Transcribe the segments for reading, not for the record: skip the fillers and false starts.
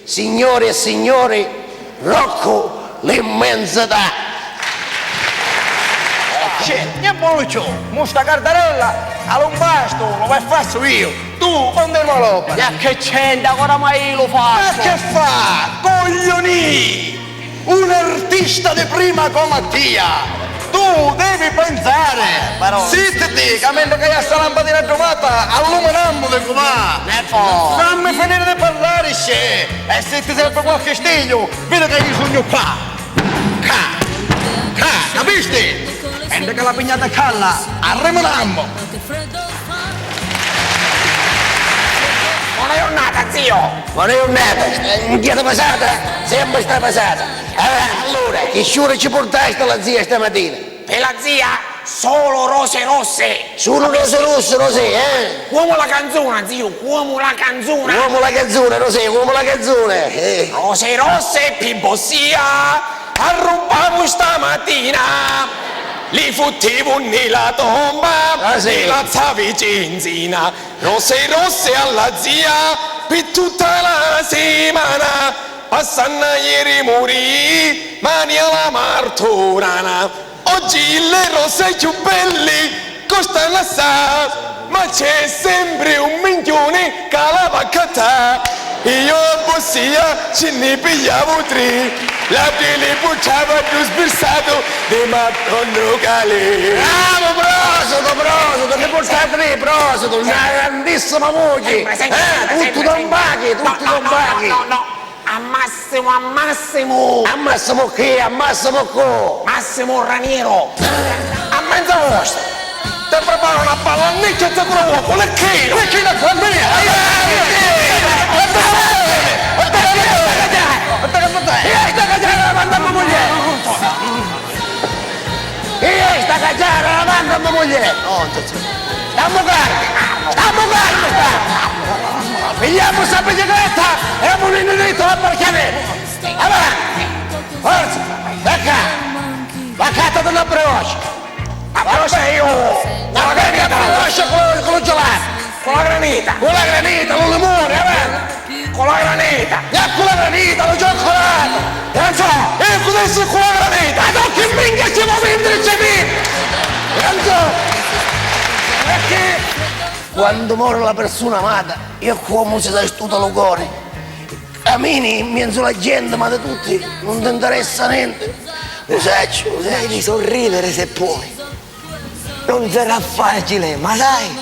signore e signori, Rocco l'immensità. Niente Moluccio, sta cardarella all'umbasto, lo vai faccio io. Tu, quando me lo fai? E che c'entra, ancora mai lo Ma faccio? che fa? Coglioni! Un artista di prima comattia! Tu devi pensare! Zittiti, che mentre che hai sta lampadina trovata, alluminando di com'è! Fammi finire di parlare, scè! E se ti serve qualche stiglio, vedi che gli sogno qua! Capisci? Mentre che la pignata calla, arremonammo! Buona giornata, zio! Buona giornata, in chiesa passata, sempre sta passata. Allora, che sciure ci portaste la zia stamattina? Per la zia, solo rose rosse! Solo rose rosse, Rosè, Uomo la canzone, zio, uomo la canzone! Uomo la canzone, Rosè, uomo la canzone. Rose rosse, pimbossia, arrubavo stamattina! Li futtivo nella tomba, sì. li lazzavi benzina, rose rosse alla zia, per tutta la settimana, passano ieri morì, mani alla martorana, oggi le rose più belle costano assai, ma c'è sempre un minchione che la va a cattare. Io a Bossia ce ne pigliavo tre, la pelle bucciava più sbersato di matton locale. Bravo, prosoto, che portate tre, prosoto, una grandissima voce. Tutto tombaghi, tutto tombaghi. No, a Massimo. Ammassimo che, ammassimo co. Massimo Raniero. A mezza vostra! Ti preparo una ballanniccia e ti provo con le chine! Le chine qua, vieni! E sta cacciare la manda a mia moglie. Stiamo calmi. Pigliamo sta bicicletta e abbiamo un dritto all'appartamento. Avanti. Forza. La carta della brioche. La brioche io. La brioche con lo gelato. Con la granita. Con la granita, con il limone, avanti. Con la granita. Con la granita, lo cioccolato. E non so, e cos'è con la granita? Ma non che minchia ci può vendere, c'è e non so. Perché quando muore la persona amata, io come si dà tutto lo cuore. Cammini in mezzo alla gente, ma da tutti, non ti interessa niente. Lo sai. Devi sorridere se puoi. Non sarà facile, ma sai,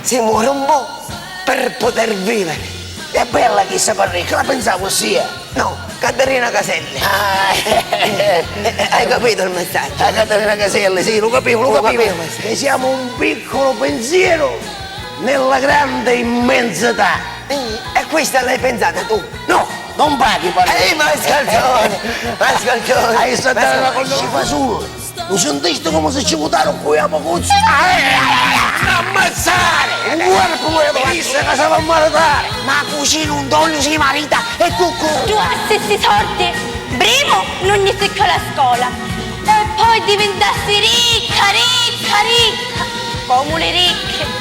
si muore un po' per poter vivere. È bella chi sa parlare, che la pensavo sia. No, Caterina Caselli. Hai capito il messaggio? La Caterina Caselli, sì, lo capivo. capivo. Che siamo un piccolo pensiero nella grande immensità. E questa l'hai pensata tu? No, non paghi, padre. Ma scalcione! Hai stata una cosa che fa solo. Lo sentiste come se ci votarono qui a Pocuzzi? Ammazzare! Un corpo come disse che si va a maritare! Ma cucino un dolce si marita e cucù. Tu a stessi sorti, primo non iniziò la scuola e poi diventassi ricca, come le ricche.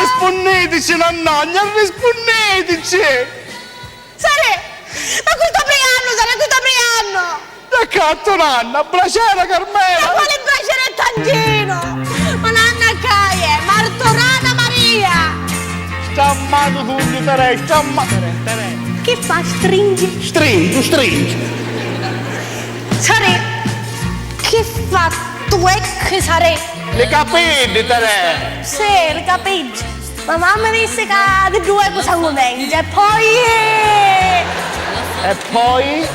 Rispondeteci, nannagna, rispondeteci! Ma questo preanno! Da catto, nanna, bracera, Carmela! Ma quale bracere tantino? Ma nanna Caie, Martorana Maria! Sta amato tutti, Tere, sta amato. Che fa? Stringi? Stringi. Sare, che fa? Tu è che sare? Le capite, Tere! Sì, le capisci. Ma mamma disse che due cosa convenge e poi... E poi?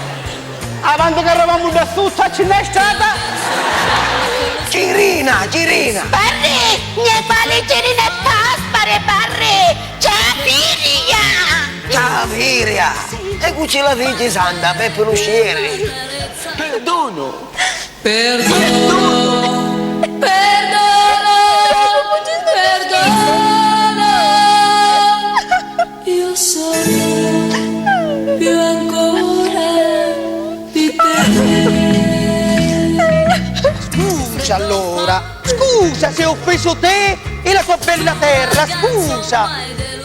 Avanti che eravamo da tutta ce n'è stata? Cirina! Parri, ne pali cirine paspare, parri! Caviria! E qui c'è la Virgine Santa, Peppe Luscieri! Perdono! Io sono più ancora di te. Scusa allora, scusa se ho offeso te e la tua bella terra, scusa.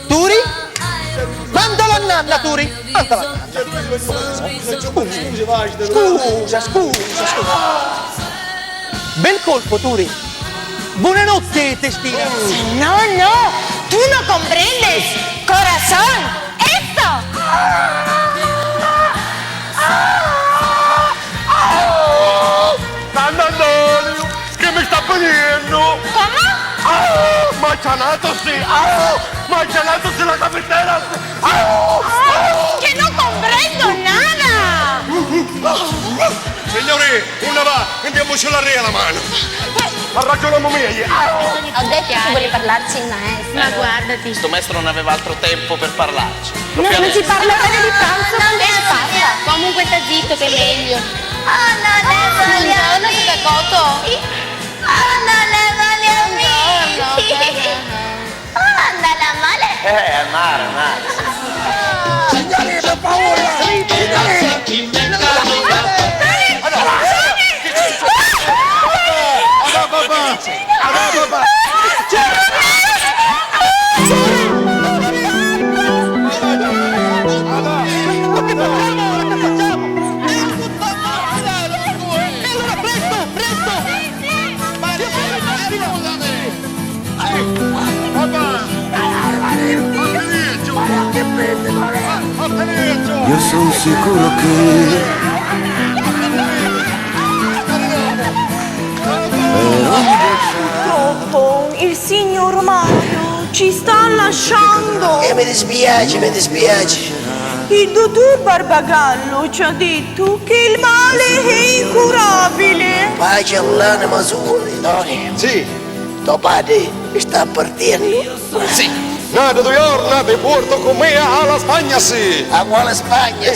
Turi? Mandala a nanna, Turi. Mandala a nanna. Scusa. Bel colpo, Turi. Buonanotte, testina. No, tú no comprendes. Corazón, esto. Antonio, che mi sta venendo? ¿Cómo? Mangianato sì! Mangianato sì la capitana! Que no comprendo nada. Signori, una va, andiamoci la rea la mano! Ragioniamo meglio! Ho detto che vuole parlarci il maestro. Ma guardati. Questo maestro non aveva altro tempo per parlarci. Non si parla bene di pranzo, passa. Comunque sta zitto che è meglio. Non ne vogliamo Andala male. Al mare. Signori, per favore! Io sono sicuro che Purtroppo il signor Mario ci sta lasciando. Mi dispiace. Il dottor Barbagallo ci ha detto che il male è incurabile. Pace all'anima sua, Tony. Sì, Tuo padre sta partendo. sì! Nada do giorno, ti porto con me alla Spagna, sì! A quale Spagna?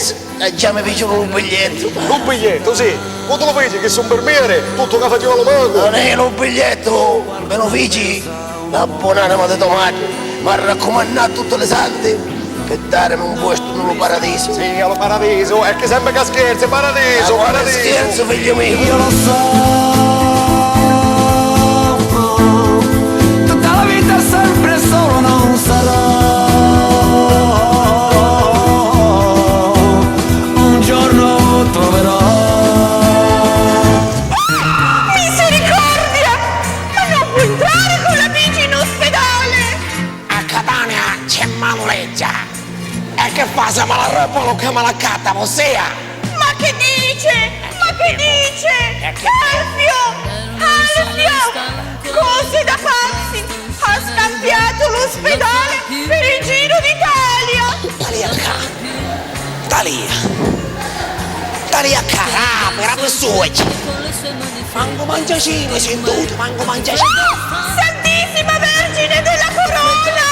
Già mi fece un biglietto. Un biglietto, sì! Quando lo vedi che sono bermiere, tutto che faceva lo manco! Non è un biglietto, me lo feci una buon'anima di tomate. Mi ha raccomandato tutte le sante per darmi un posto nel paradiso. Sì, allo paradiso, è che sempre che scherzi, paradiso, Ma quale paradiso! scherzo, figlio mio? io lo so. Tutta la vita sempre solo non sarò. Un giorno troverò. Misericordia! Ma non può entrare con la bici in ospedale! A Catania c'è Manuleggia. E che fa se me la roba lo chiama la catta, ossia? Ma che dice? Alfio! Cose da pazzi! Ha scambiato l'ospedale per il Giro d'Italia! Talia cara, per questo oggi. Manco mangiacino, sentito, manco mangiacino. Santissima Vergine della Corona!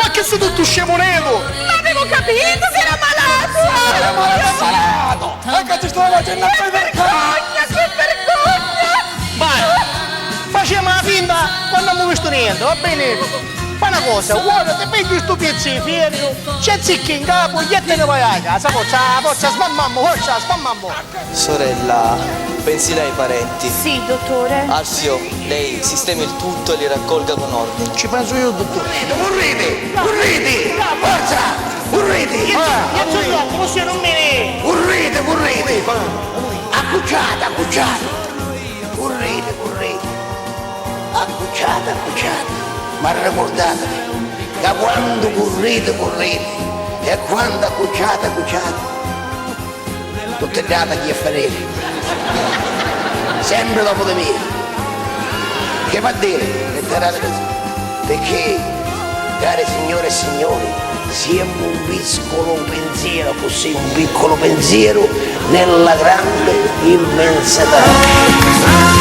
Ma che sei tutto scemonevo? Avevo capito che era malato! E che ti sto facendo a vedere? Che vergogna! Facciamo la finta quando non ho visto niente, va bene? Fai una cosa, guarda, ti prendi sto pezzo di ferro, c'è zicchi in capo e te ne vai a casa, forza, spammammo. Sorella, pensi lei ai parenti? Sì, dottore. Alfio, lei sistemi il tutto e li raccolga con ordine. Ci penso io, dottore. Urriti! Forza! Urriti! Io sono troppo, così non me ne... Urriti! Accucciata! Urriti! Accucciata! Ma ricordatevi che quando currite e quando accucciate, tutte date chi è finire. Sempre dopo di me. Che va a dire? Letterate così. Perché, cari signore e signori, siamo un piccolo pensiero, così un piccolo pensiero nella grande immensità.